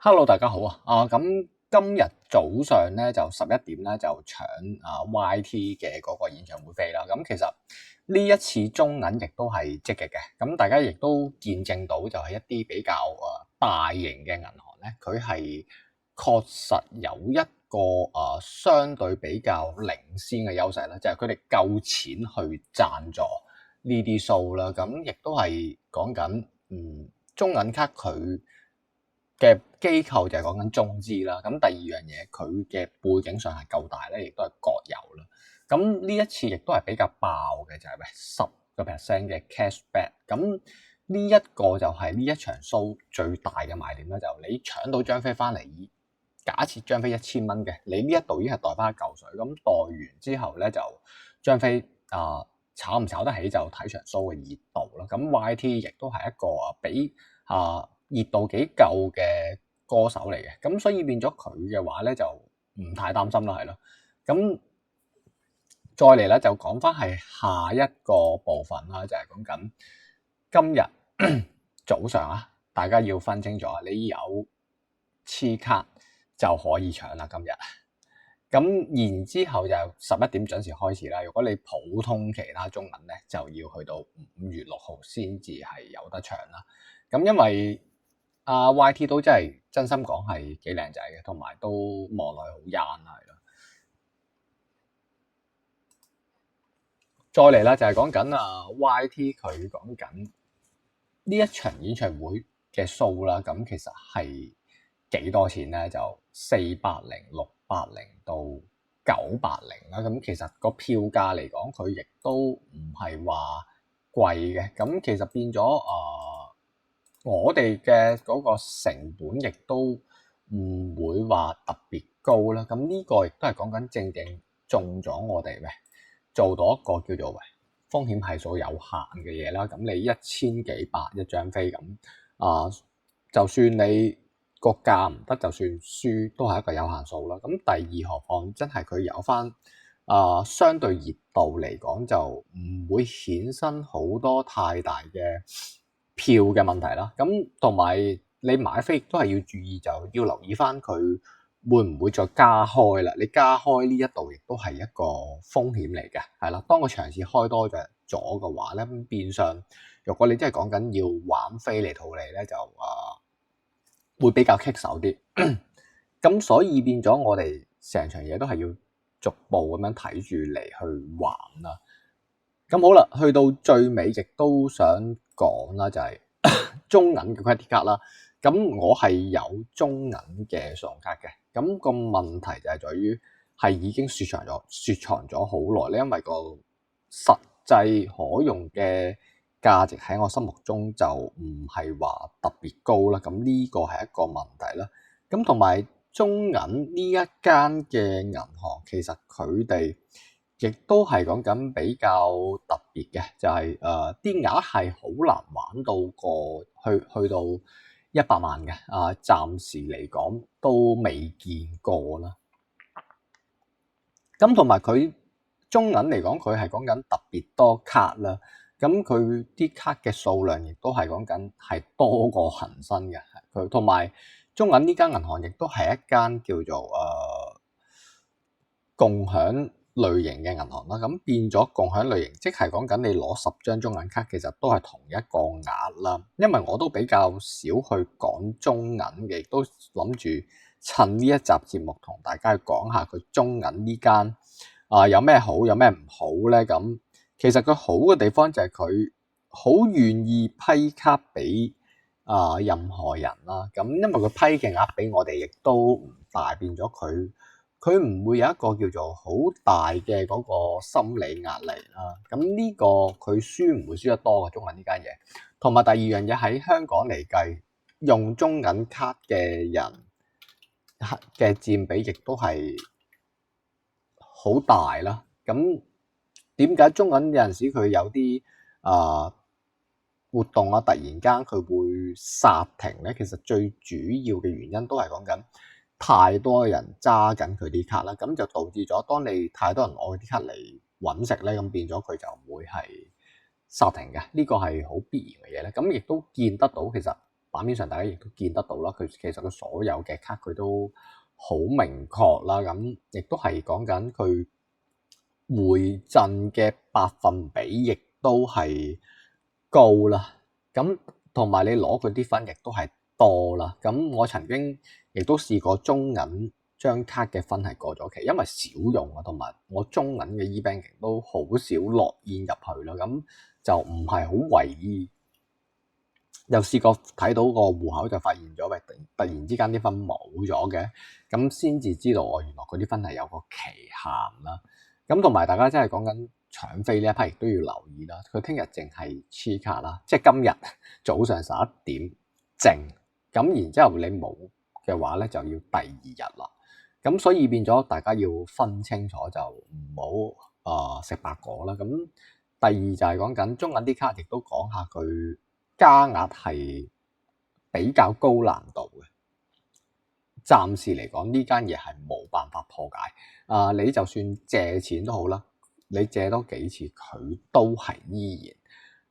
Hello，大家好啊！咁今日早上咧就11點咧就搶YT 嘅嗰個演唱會飛啦。咁其實呢一次中銀亦都係積極嘅，咁大家亦都見證到就係一啲比較大型嘅銀行咧，佢係確實有一個相對比較領先嘅優勢啦，就係佢哋夠錢去贊助呢啲 show 啦。咁亦都係講緊中銀卡佢嘅機構就係講緊中資啦，咁第二樣嘢佢嘅背景上係夠大咧，亦都係國有啦。咁呢一次亦都係比較爆嘅，就係10% 嘅 cashback。咁呢一個就係呢一場 show 最大嘅賣點啦，就你搶到張飛翻嚟，假設張飛1000蚊嘅，你呢一度已經係袋翻一嚿水，咁袋完之後咧就張飛炒唔炒得起就睇場 show 嘅熱度啦。咁 YT 亦都係一個比熱度幾夠嘅歌手嚟嘅，咁所以變咗佢嘅話咧就唔太擔心啦，係咯。咁再嚟咧就講翻係下一個部分啦，就係講緊今日早上啊，大家要分清楚，你有黐卡就可以搶啦今日。咁然之後就11點準時開始啦。如果你普通其他中銀咧，就要去到5月6號先至係有得搶啦。咁因為YT 都真心講係幾靚仔嘅，同埋都望落去好 young 係咯。再嚟啦，就係講緊YT 佢講緊呢一場演唱會嘅 show 啦。咁其實係幾多錢咧？就480、680到980啦。咁其實個票價嚟講，佢亦都唔係話貴嘅。咁其實變咗我哋嘅嗰個成本亦都唔會話特別高啦。咁呢個亦都係講緊正中咗我哋做到一個叫做風險係數有限嘅嘢啦。咁你1000幾百一張飛咁就算你個價唔得，就算輸都係一個有限數啦。咁第二何況真係佢有翻相對熱度嚟講，就唔會衍生好多太大嘅票嘅問題啦。咁同埋你買飛亦都係要注意，就要留意翻佢會唔會再加開啦。你加開呢一度亦都係一個風險嚟嘅，係啦。當個場次開多咗嘅話咧，變相如果你真係講緊要玩飛嚟套利咧，就會比較棘手啲。咁所以變咗我哋成場嘢都係要逐步咁樣睇住嚟去玩啦。咁好啦，去到最尾亦都想講啦，就係中銀嘅 credit card 啦。咁我係有中銀嘅信用卡嘅。咁個問題就係在於係已經雪藏咗好耐咧，因為個實際可用嘅價值喺我心目中就唔係話特別高啦。咁呢個係一個問題啦。咁同埋中銀呢一間嘅銀行，其實佢哋亦都係講緊比較特別嘅，就係啲額係好難玩到去到100萬嘅。暫時嚟講都未見過啦。咁同埋佢中銀嚟講，佢係講緊特別多卡啦。咁佢啲卡嘅數量亦都係講緊係多過恒生嘅。佢同埋中銀呢間銀行亦都係一間叫做共享類型嘅銀行啦。咁變咗共享類型，即係講緊你攞10張中銀卡，其實都係同一個額啦。因為我都比較少去講中銀嘅，亦都諗住趁呢一集節目同大家去講下佢中銀呢間有咩好，有咩唔好咧。咁其實佢好嘅地方就係佢好願意批卡俾任何人啦。咁因為佢批嘅額俾我哋亦都唔大，變咗佢唔會有一個叫做好大嘅嗰個心理壓力啦。咁呢個佢輸唔會輸得多嘅中銀呢間嘢。同埋第二樣嘢喺香港嚟計，用中銀卡嘅人嘅佔比亦都係好大啦。咁點解中銀有陣時佢有啲活動突然間佢會煞停咧？其實最主要嘅原因都係講緊太多人揸緊佢啲卡啦，咁就導致咗當你太多人攞啲卡嚟揾食咧，咁變咗佢就會係煞停嘅。呢個係好必然嘅嘢咧。咁亦都見得到其實版面上大家亦都見得到啦。佢其實佢所有嘅卡佢都好明確啦，咁亦都係講緊佢回贈嘅百分比亦都係高啦。咁同埋你攞佢啲分亦都係多啦。咁我曾經亦都試過中銀張卡嘅分係過咗期，因為少用啊，同埋我中銀嘅 e-banking 都好少落現入去啦，咁就唔係好為意。又試過睇到個戶口就發現咗，喂，突然之間啲分冇咗嘅，咁先至知道原來佢啲分係有個期限啦。咁同埋大家真係講緊搶飛呢一批，亦都要留意啦。佢聽日淨係黐卡啦，即係今日早上11點淨，咁然之後你冇嘅話咧，就要第二日啦。咁所以變咗大家要分清楚，就唔好食白果啦。咁第二就係講緊中銀啲卡，亦都講下佢加額係比較高難度嘅。暫時嚟講，呢間嘢係冇辦法破解。你就算借錢都好啦，你借多幾次，佢都係依然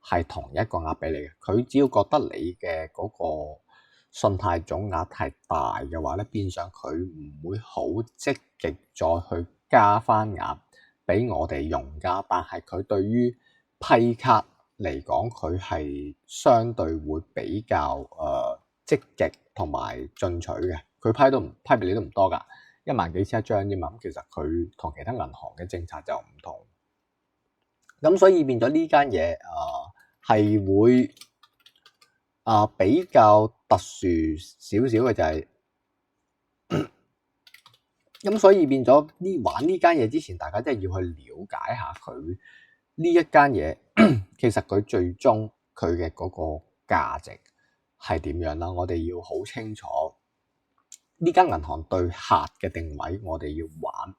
係同一個額俾你嘅。佢只要覺得你嘅嗰個信貸總額係大嘅話咧，變相佢唔會好積極再去加翻額俾我哋用家。但係佢對於批卡嚟講，佢係相對會比較積極同埋進取嘅。佢批俾你都唔多㗎，1萬幾千一張啫嘛。咁其實佢同其他銀行嘅政策就唔同，咁所以變咗呢間嘢係會比較特殊少少嘅，就係咁，所以變咗玩呢間嘢之前，大家真係要去了解下佢呢一間嘢其實佢最終佢嘅嗰個價值係點樣啦。我哋要好清楚呢間銀行對客嘅定位，我哋要玩，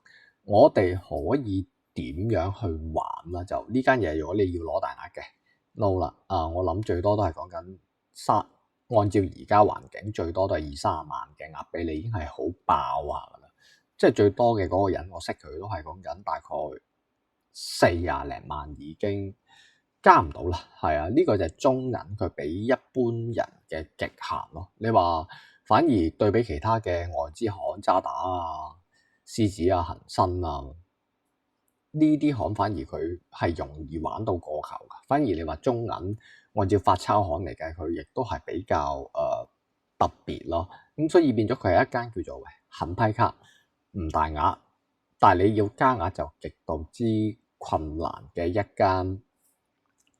我哋可以點樣去玩啦？就呢間嘢，如果你要攞大額嘅撈啦，我諗最多都係講緊按照而家環境，最多都係20-30萬嘅額俾你，已經係好爆下噶啦。即係最多嘅嗰個人，我識佢都係講緊大概40零萬已經加唔到啦。係啊，呢個就係中銀佢俾一般人嘅極限咯。你話反而對比其他嘅外資行，渣打啊、獅子啊、恒生啊，呢啲行反而佢係容易玩到過球噶。反而你話中銀按照發鈔行嚟計，佢亦都係比較特別咯。咁所以變咗佢係一間叫做肯批卡唔大額，但係你要加額就極度之困難嘅一間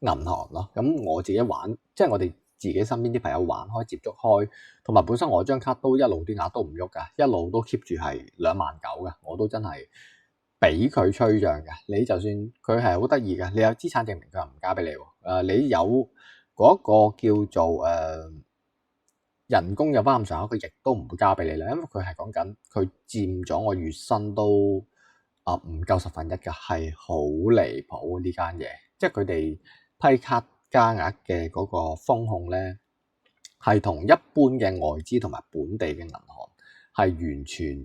銀行咯。咁我自己玩，即係我哋自己身邊啲朋友玩開接觸開，同埋本身我張卡都一路啲額都唔喐噶，一路都 keep 住係29000噶，我都真係俾佢吹脹嘅。你就算佢係好得意嘅，你有資產證明佢又唔加俾你喎。你有嗰個叫做人工有翻咁上下，佢亦都唔會加俾你啦，因為佢係講緊佢佔咗我月薪都唔夠1/10嘅，係好離譜呢間嘢。即係佢哋批卡加額嘅嗰個風控咧，係同一般嘅外資同埋本地嘅銀行係完全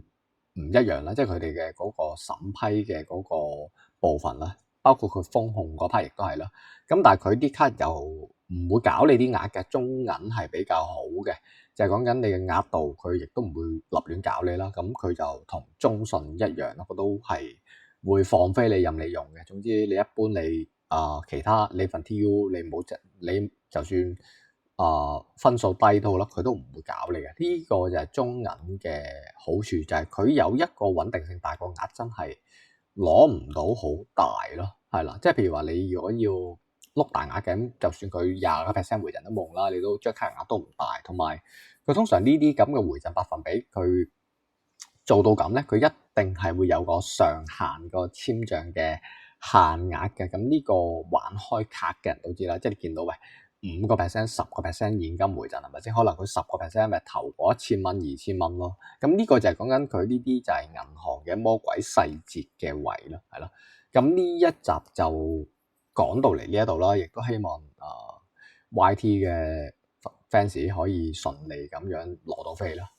唔一樣啦。即係佢哋嘅嗰個審批嘅嗰個部分啦，包括佢風控嗰 part 亦都係啦。咁但係佢啲卡又唔會搞你啲額嘅，中銀係比較好嘅，就係講緊你嘅額度，佢亦都唔會立亂搞你啦。咁佢就同中信一樣咯，佢都係會放飛你任你用嘅。總之你一般你其他你份 TU 你冇你就算分數低都好啦，佢都唔會搞你嘅。呢個就係中銀嘅好處，就係佢有一個穩定性，但係個額真係攞唔到好大咯，係啦。即係譬如話你如果要碌大額嘅，就算佢20% 回贈都冇用啦，你都張卡額都唔大，同埋佢通常呢啲咁嘅回贈百分比，佢做到咁咧，佢一定係會有個上限個簽賬嘅限額嘅。咁呢個玩開卡嘅人都知啦，即係你見到5%、10%現金回贈係咪先？可能佢10%咪頭嗰1000蚊、2000蚊咯。咁呢個就係講緊佢呢啲就係銀行嘅魔鬼細節嘅位咯，係咯。咁呢一集就講到嚟呢一度啦，亦都希望YT 嘅 fans 可以順利咁樣攞到飛啦。